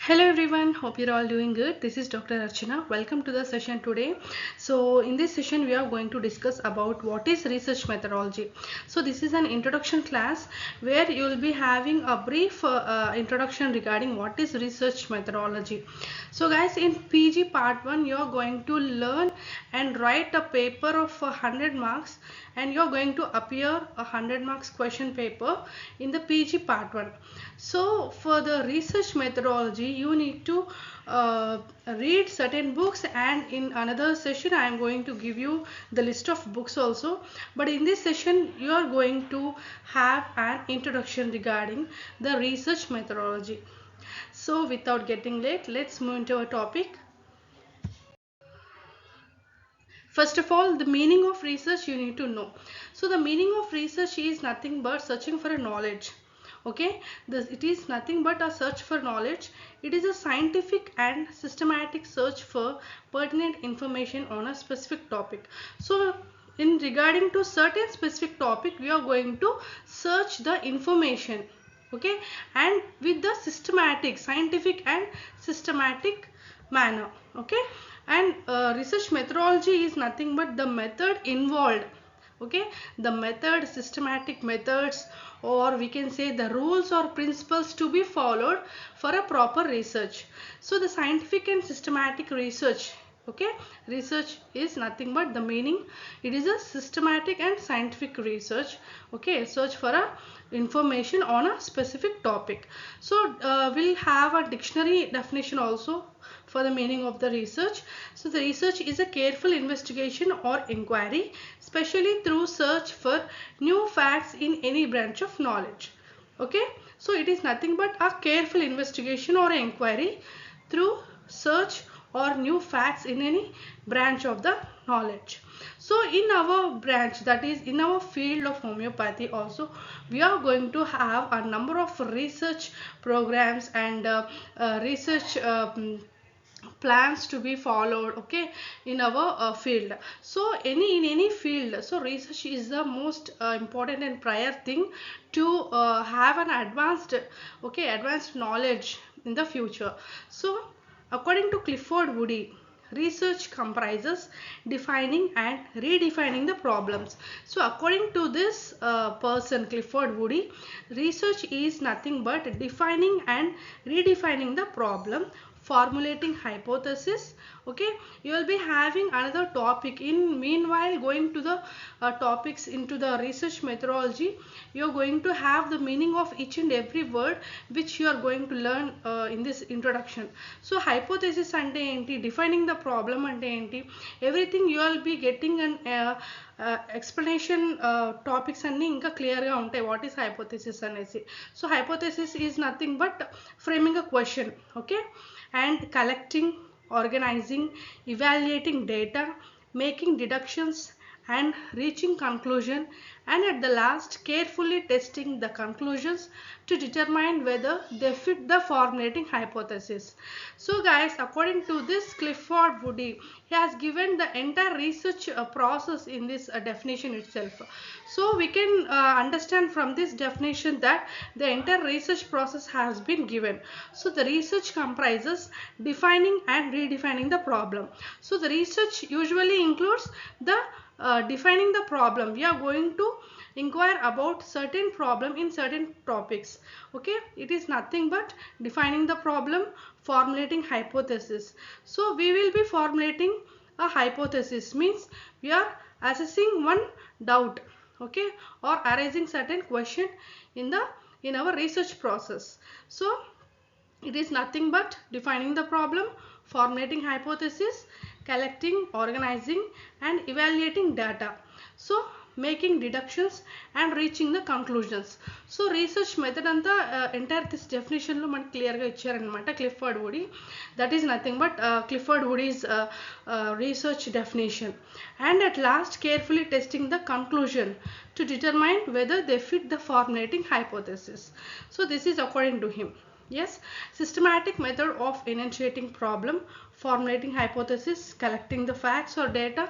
Hello everyone, hope you're all doing good. This is Dr. Archana. Welcome to the session today. So in this session we are going to discuss about what is research methodology. So this is an introduction class where you will be having a brief introduction regarding what is research methodology. So guys, in PG part 1 you are going to learn and write a paper of 100 marks, and you are going to appear a 100 marks question paper in the PG part 1. So for the research methodology you need to read certain books, and in another session I am going to give you the list of books also, but in this session you are going to have an introduction regarding the research methodology. So without getting late, let's move into our topic. First of all, the meaning of research you need to know. So the meaning of research is nothing but searching for a knowledge. Okay, it is nothing but a search for knowledge. It is a scientific and systematic search for pertinent information on a specific topic. So in regarding to certain specific topic, we are going to search the information, okay, and with the systematic, scientific and systematic manner, okay. And research methodology is nothing but the method involved, okay, the method, systematic methods, or we can say the rules or principles to be followed for a proper research. So the scientific and systematic research, okay, research is nothing but the meaning, it is a systematic and scientific research, okay, search for a information on a specific topic. So we'll have a dictionary definition also for the meaning of the research. So the research is a careful investigation or inquiry, especially through search for new facts in any branch of knowledge, okay. So it is nothing but a careful investigation or inquiry through search or new facts in any branch of the knowledge. So in our branch, that is in our field of homeopathy also, we are going to have a number of research programs and research plans to be followed, okay, in our field. So in any field, so research is the most important and prior thing to have an advanced knowledge in the future. So according to Clifford Woody, research comprises defining and redefining the problems. So according to this person, Clifford Woody, research is nothing but defining and redefining the problem, formulating hypothesis, okay. You will be having another topic in meanwhile going to the topics into the research methodology. You are going to have the meaning of each and every word which you are going to learn in this introduction. So hypothesis ante enti, defining the problem ante enti, everything you will be getting an explanation topics అన్ని ఇంకా క్లియర్గా ఉంటాయి. What is hypothesis అనేసి. So hypothesis is nothing but framing a question, okay, and collecting, organizing, evaluating data, making deductions and reaching conclusion, and at the last carefully testing the conclusions to determine whether they fit the formulating hypothesis. So guys, according to this Clifford Woody, he has given the entire research process in this definition itself. So we can understand from this definition that the entire research process has been given. So the research comprises defining and redefining the problem. So the research usually includes the defining the problem. We are going to inquire about certain problem in certain topics, okay. It is nothing but defining the problem, formulating hypothesis. So we will be formulating a hypothesis, means we are assessing one doubt, okay, or arising certain question in our research process. So it is nothing but defining the problem, formulating hypothesis, collecting, organizing and evaluating data, so making deductions and reaching the conclusions. So research method anta entire this definition lo man clear ga icharanamata Clifford Woody. That is nothing but Clifford Woody's research definition. And at last carefully testing the conclusion to determine whether they fit the formulating hypothesis. So this is according to him. Yes, systematic method of enunciating problem, formulating hypothesis, collecting the facts or data,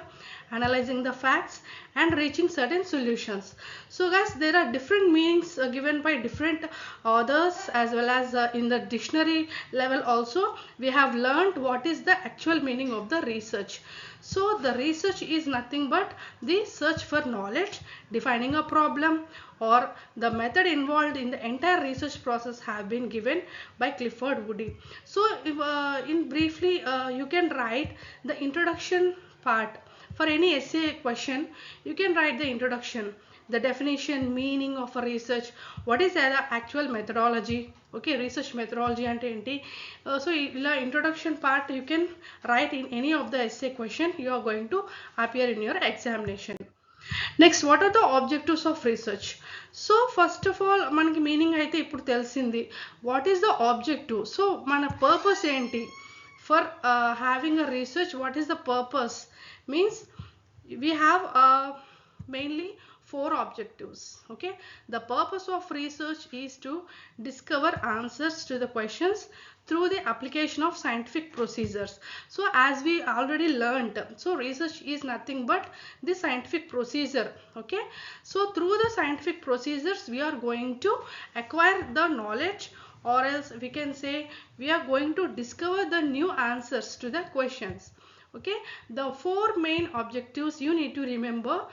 analyzing the facts, and reaching certain solutions. So guys, there are different meanings given by different authors, as well as in the dictionary level also we have learned what is the actual meaning of the research. So the research is nothing but the search for knowledge, defining a problem, or the method involved in the entire research process have been given by Clifford Woody. So if, in briefly you can write the introduction part. For any essay question, you can write the introduction, the definition, meaning of a research, what is the actual methodology, okay, research methodology ante enti. So ila introduction part you can write in any of the essay question you are going to appear in your examination. Next, what are the objectives of research? So first of all, manaki meaning aithe ippudu telisindi. What is the objective? So mana purpose enti for having a research? What is the purpose? Means we have mainly four objectives. Okay, the purpose of research is to discover answers to the questions through the application of scientific procedures. So as we already learned, so research is nothing but the scientific procedure. Okay, so through the scientific procedures we are going to acquire the knowledge, or else we can say we are going to discover the new answers to the questions. Okay, the four main objectives you need to remember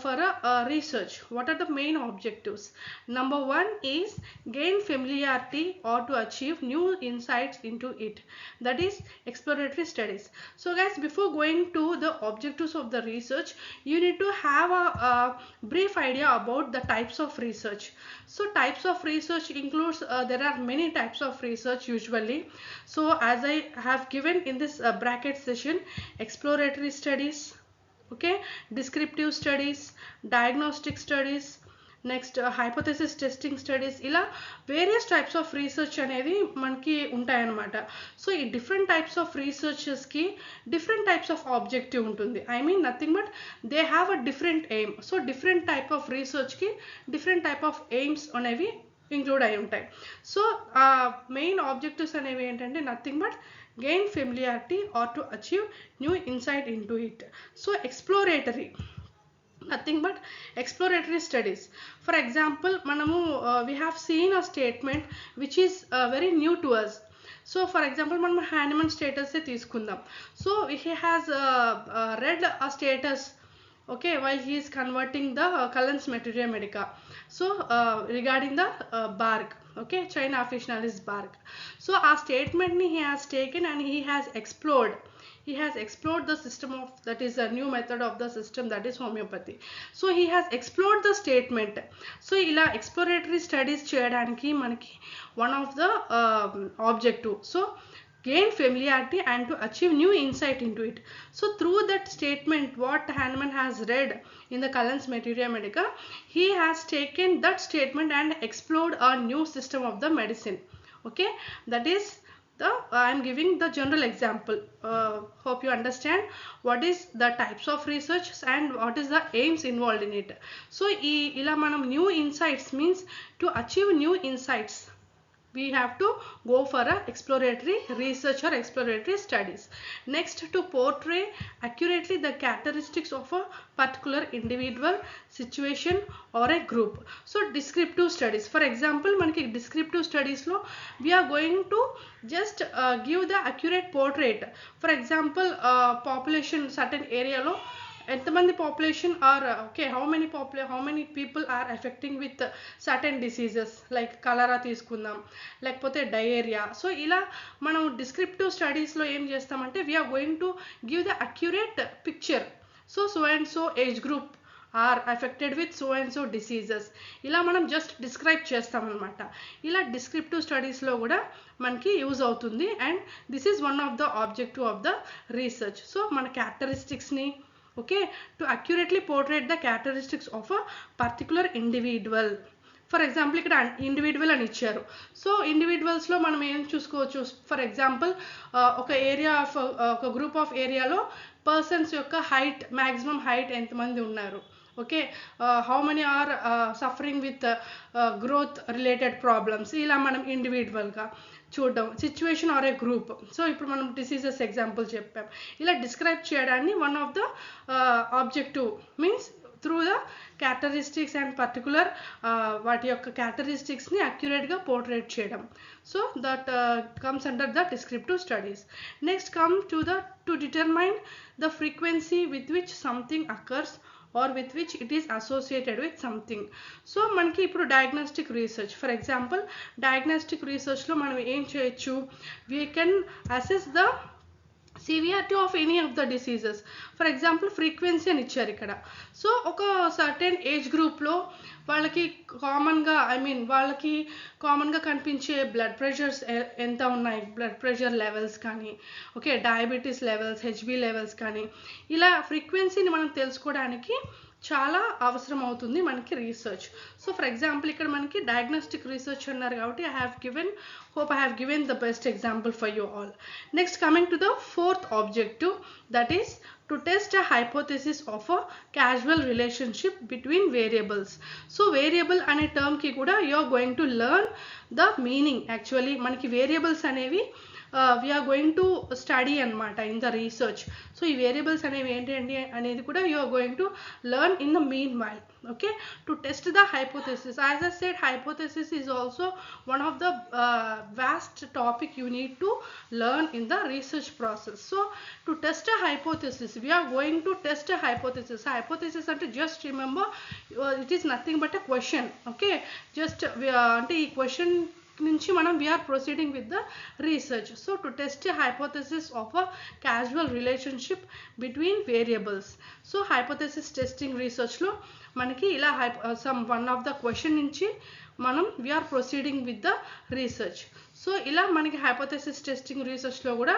for a research. What are the main objectives? Number one is gain familiarity or to achieve new insights into it, that is exploratory studies. So guys, before going to the objectives of the research, you need to have a brief idea about the types of research. So types of research includes there are many types of research usually. So as I have given in this bracket session, exploratory studies, okay, descriptive studies, diagnostic studies, next hypothesis testing studies, ఇలా various types of research అనేది మనకి ఉంటాయన్నమాట. So ఈ different types of researchers కి different types of objective ఉంటుంది. I mean nothing but they have a different aim. So different type of research కి different type of aims అనేవి include అయి ఉంటాయి. సో మెయిన్ ఆబ్జెక్టివ్స్ అనేవి ఏంటంటే nothing but gain familiarity or to achieve new insight into it. So exploratory, nothing but exploratory studies. For example, manamu we have seen a statement which is very new to us. So for example, మనం Hahnemann status తీసుకుందాం. So he has read a status, okay, while he is converting the Cullen's Materia Medica. So regarding the bark, okay, China officinalis bark. So our statement he has taken and he has explored the system of, that is a new method of the system, that is homeopathy. So he has explored the statement. So ila exploratory studies cheyadaniki manaki one of the objective. So gain familiarity and to achieve new insight into it. So through that statement what Hahnemann has read in the Cullen's Materia Medica, he has taken that statement and explored a new system of the medicine. Okay, that is the I am giving the general example. Hope you understand what is the types of research and what is the aims involved in it. So ila manam new insights means to achieve new insights we have to go for a exploratory research or exploratory studies. Next, to portray accurately the characteristics of a particular individual, situation or a group. So descriptive studies, for example manaki descriptive studies lo we are going to just give the accurate portrait. For example, population certain area lo ఎంతమంది population are okay how many people are affecting with certain diseases like cholera తీసుకుందాం, లేకపోతే diarrhoea. So ఇలా మనం descriptive స్టడీస్లో ఏం చేస్తామంటే we are going to give the accurate picture. So and so age group are affected with so and so diseases, ఇలా మనం just describe చేస్తామన్నమాట. ఇలా డిస్క్రిప్టివ్ స్టడీస్లో కూడా మనకి యూజ్ అవుతుంది. And this is one of the objective of the research. So మన క్యారెక్టరిస్టిక్స్ని, okay, to accurately portray the characteristics of a particular individual. For example ఇక్కడ ఇండివిజువల్ అని ఇచ్చారు. సో ఇండివిజువల్స్లో మనం ఏం చూసుకోవచ్చు, ఫర్ ఎగ్జాంపుల్ ఒక ఏరియా ఒక గ్రూప్ ఆఫ్ ఏరియాలో పర్సన్స్ యొక్క హైట్, మ్యాక్సిమం హైట్ ఎంతమంది ఉన్నారు, okay, how many are suffering with growth related problems, ఇలా మనం ఇండివిజువల్ గా చూడడం, situation or A group. So ఇప్పుడు మనం డిసీజెస్ ఎగ్జాంపుల్ చెప్పాం. ఇలా డిస్క్రైబ్ చేయడాన్ని one of the objective means through the characteristics and particular వాటి యొక్క క్యారెక్టరిస్టిక్స్ని అక్యురేట్గా పోర్ట్రేట్ చేయడం. So that comes under the descriptive studies. Next come to determine the frequency with which something occurs or with which it is associated with something. So మనకి ఇప్పుడు diagnostic research, for example diagnostic రీసెర్చ్లో మనం ఏం చేయొచ్చు, we can assess the severity of any of the diseases. For example frequency అని ఇచ్చారు ఇక్కడ. So ఒక సర్టెన్ ఏజ్ గ్రూప్లో వాళ్ళకి కామన్గా కనిపించే బ్లడ్ ప్రెషర్స్ ఎంత ఉన్నాయి, బ్లడ్ ప్రెషర్ లెవెల్స్ కానీ, okay, diabetes levels, HB levels కానీ, ఇలా ఫ్రీక్వెన్సీని మనం తెలుసుకోవడానికి చాలా అవసరం అవుతుంది మనకి రీసెర్చ్. సో ఫర్ ఎగ్జాంపుల్ ఇక్కడ మనకి డయాగ్నోస్టిక్ రీసెర్చ్ అన్నారు కాబట్టి I have given the best example for you all. Next, coming to the fourth objective, that is to test a hypothesis of a causal relationship between variables. So variable అనే term కి కూడా you are going to learn the meaning. Actually మనకి variables అనేవి we are going to study అన్నమాట in the research. So ఈ variables అనేవి ఏంటండి అనేది కూడా you are going to learn in the meanwhile. Okay, to test the hypothesis, as I said, hypothesis is also one of the vast topic you need to learn in the research process. So to test a hypothesis, we are going to test a hypothesis. Hypothesis అంటే just remember, it is nothing but a question. Okay, just అంటే ఈ question నుంచి మనం we are proceeding with the research. So to test a hypothesis of a casual relationship between variables. So hypothesis testing రీసెర్చ్లో మనకి ఇలా one of the question నుంచి మనం we are proceeding with the research. So ఇలా మనకి హైపోథెసిస్ టెస్టింగ్ రీసెర్చ్లో కూడా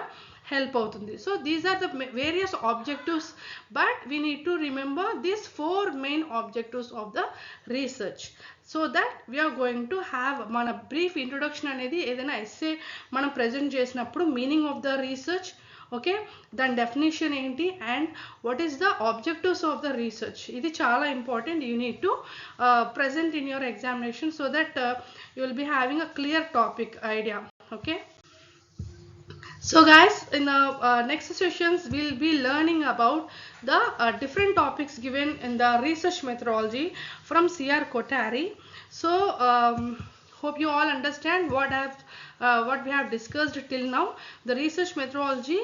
help అవుతుంది. So these are the various objectives, but we need to remember these 4 main objectives of the research. So that we are going to have మన brief introduction అనేది ఏదైనా essay మనం present చేసినప్పుడు meaning of the research, okay, దాని definition ఏంటి and what is the objectives of the research, ఇది చాలా important. You need to present in your examination so that you will be having a clear topic idea. Okay, so guys, in the next sessions we'll be learning about the different topics given in the research methodology from KOTHARI. So hope you all understand what we have discussed till now, the research methodology.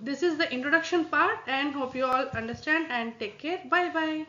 This is the introduction part, and hope you all understand and take care. Bye bye.